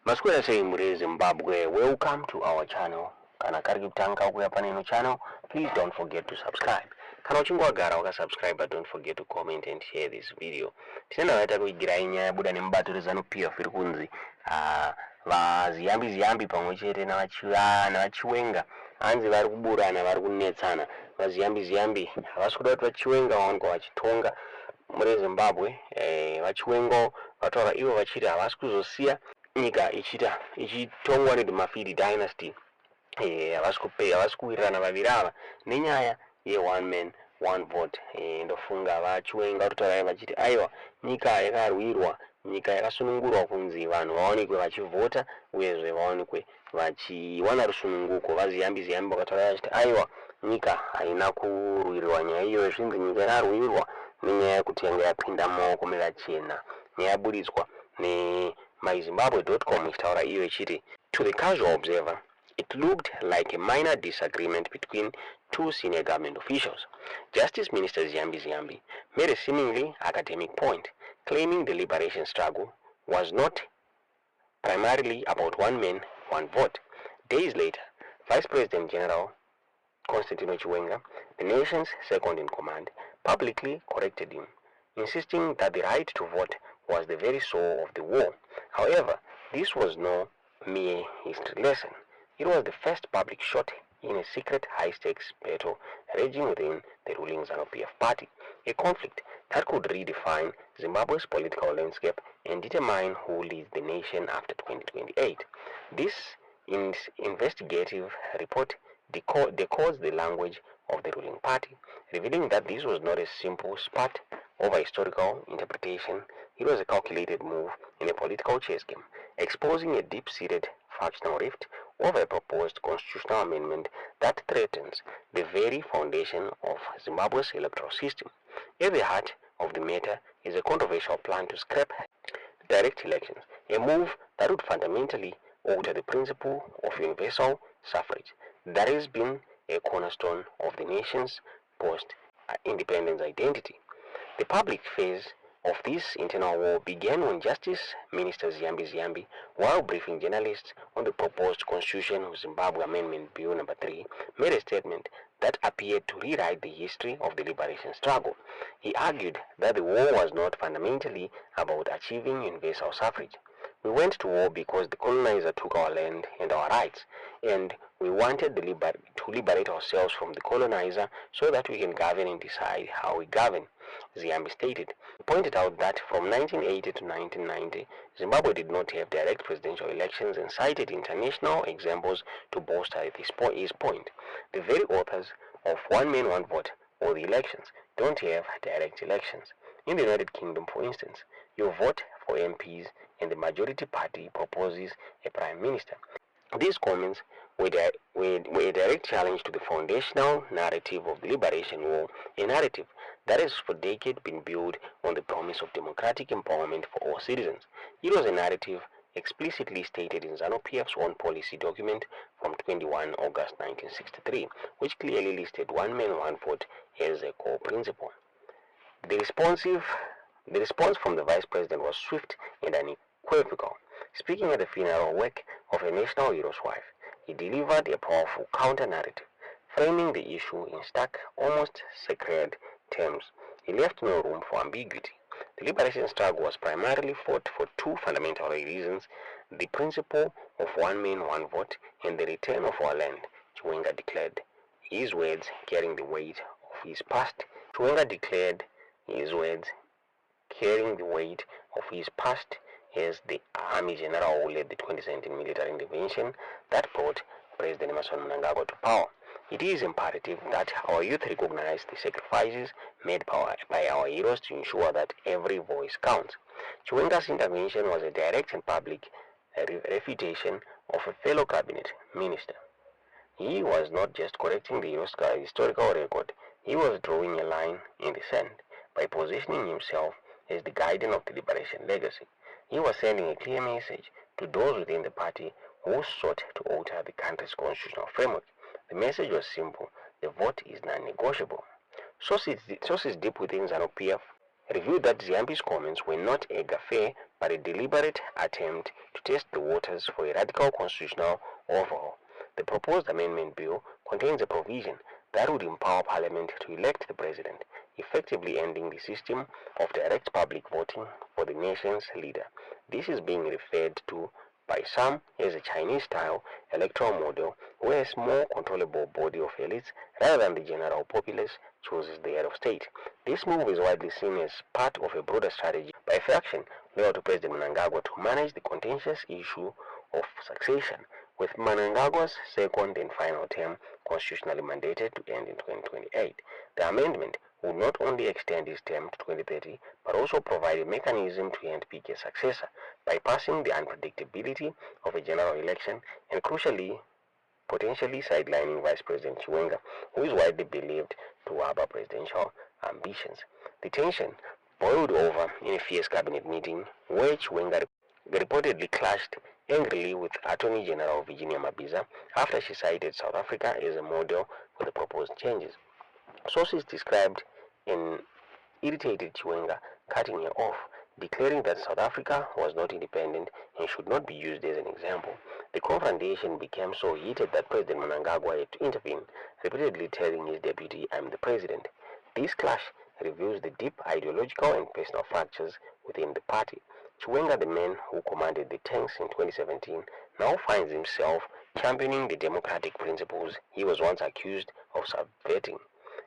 Maswera say Mure Zimbabwe, welcome to our channel. Kana kari kutanga kuya paneno channel, please don't forget to subscribe. Kana uchingwa gara waka subscribe, but don't forget to comment and share this video. Tena wata kuigira inya buda nimbato rezano pia firikunzi. Va Ziyambi Ziyambi pamwechete na Chiwenga anzi vari kuburana vari kunetsana. Va Ziyambi Ziyambi havasikuda kuti vaChiwenga vaonekwa vachitonga muri Zimbabwe. VaChiwenga vataura ivo vachiti havasi kuzosiya nyika ichitongwa neDumafiri dynasty. Havasi kuwirirana vaviri ava nenyaya ye1 man 1 vote. Ndofunga vaChiwenga kutaura vachiti aiwa nyika yakarwirwa, nyika yakasunungurwa kunzi vanhu vaonekwe vachivhota uyezve vaonekwe vachiwana rusununguko. VaZiyambi Ziyambi vakataura vachiti aiwa nyika haina kurwirirwa nyaya iyoyo, zvinzi nyika yakarwirwa nenyaya yekuti yanga yapinda mumaoko mevachena neyaburitswa neMyZimbabwe.com ichitaura iyo ichiti, to the casual observer it looked like a minor disagreement between two senior government officials. Justice Minister Ziyambi Ziyambi made a seemingly academic point, claiming the liberation struggle was not primarily about 1 man, 1 vote. Days later, Vice President General Constantino Chiwenga, the nation's second in command, publicly corrected him, insisting that the right to vote was the very soul of the war. However, this was no mere history lesson. It was the first public shot in a secret high-stakes battle raging within the ruling ZANU-PF party, a conflict that could redefine Zimbabwe's political landscape and determine who leads the nation after 2028. This investigative report decodes the language of the ruling party, revealing that this was not a simple spat over historical interpretation. It was a calculated move in a political chess game, exposing a deep-seated factional rift over a proposed constitutional amendment that threatens the very foundation of Zimbabwe's electoral system. At the heart of the matter is a controversial plan to scrap direct elections, a move that would fundamentally alter the principle of universal suffrage that has been a cornerstone of the nation's post-independence identity. The public phase of this internal war began when Justice Minister Ziyambi Ziyambi, while briefing journalists on the proposed Constitution of Zimbabwe Amendment Bill No. 3, made a statement that appeared to rewrite the history of the liberation struggle. He argued that the war was not fundamentally about achieving universal suffrage. We went to war because the colonizer took our land and our rights, and we wanted to liberate ourselves from the colonizer so that we can govern and decide how we govern, Ziyambi stated. He pointed out that from 1980 to 1990, Zimbabwe did not have direct presidential elections and cited international examples to bolster his point. The very authors of 1 man 1 vote, or the elections, don't have direct elections. In the United Kingdom, for instance, you vote for MPs and the majority party proposes a prime minister. These comments were a direct challenge to the foundational narrative of the liberation war, a narrative that has for decades been built on the promise of democratic empowerment for all citizens. It was a narrative explicitly stated in ZANU-PF's own policy document from 21 August 1963, which clearly listed 1 man 1 vote as a core principle. The response from the Vice President was swift and unequivocal. Speaking at the funeral wake of a national hero's wife, he delivered a powerful counter-narrative, framing the issue in stark, almost sacred terms. He left no room for ambiguity. The liberation struggle was primarily fought for two fundamental reasons: the principle of 1 man 1 vote and the return of our land, Chiwenga declared, his words carrying the weight of his past. Chiwenga declared his words carrying the weight of his past as the army general who led the 2017 military intervention that brought President Emerson Mnangagwa to power. It is imperative that our youth recognize the sacrifices made by our heroes to ensure that every voice counts. Chiwenga's intervention was a direct and public refutation of a fellow cabinet minister. He was not just correcting the historical record, he was drawing a line in the sand by positioning himself as the guardian of the liberation legacy. He was sending a clear message to those within the party who sought to alter the country's constitutional framework. The message was simple: the vote is non-negotiable. Sources deep within ZANU-PF revealed that Ziyambi's comments were not a gaffe but a deliberate attempt to test the waters for a radical constitutional overhaul. The proposed amendment bill contains a provision that would empower Parliament to elect the President, effectively ending the system of direct public voting for the nation's leader. This is being referred to by some as a Chinese-style electoral model where a small controllable body of elites rather than the general populace chooses the head of state. This move is widely seen as part of a broader strategy by a faction loyal to President Mnangagwa to manage the contentious issue of succession, with Mnangagwa's second and final term constitutionally mandated to end in 2028. The amendment would not only extend his term to 2030, but also provide a mechanism to handpick a successor, bypassing the unpredictability of a general election and, crucially, potentially sidelining Vice President Chiwenga, who is widely believed to harbor presidential ambitions. The tension boiled over in a fierce cabinet meeting where Chiwenga reportedly clashed angrily with Attorney General Virginia Mabiza after she cited South Africa as a model for the proposed changes. Sources described an irritated Chiwenga cutting her off, declaring that South Africa was not independent and should not be used as an example. The confrontation became so heated that President Mnangagwa had to intervene, repeatedly telling his deputy, "I'm the president." This clash reveals the deep ideological and personal fractures within the party. Chiwenga, the man who commanded the tanks in 2017, now finds himself championing the democratic principles he was once accused of subverting.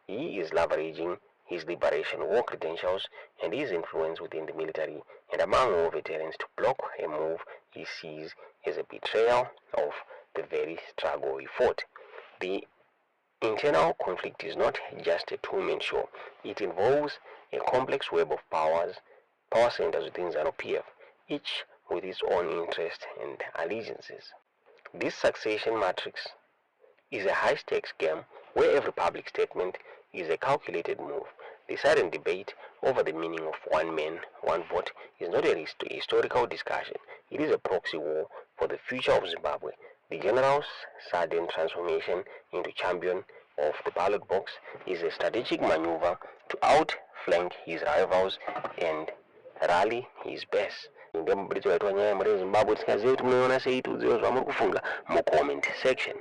He is leveraging his liberation war credentials and his influence within the military and among war veterans to block a move he sees as a betrayal of the very struggle he fought. The internal conflict is not just a two-man show. It involves a complex web of power centers within ZANU-PF, each with its own interests and allegiances. This succession matrix is a high-stakes game where every public statement is a calculated move. The sudden debate over the meaning of one man, one vote is not a historical discussion. It is a proxy war for the future of Zimbabwe. The general's sudden transformation into champion of the ballot box is a strategic maneuver to outflank his rivals and rally his base. Zimbabwe tikaziva kuti munoona sei tudziwo zvamuri kufunga mucomment section.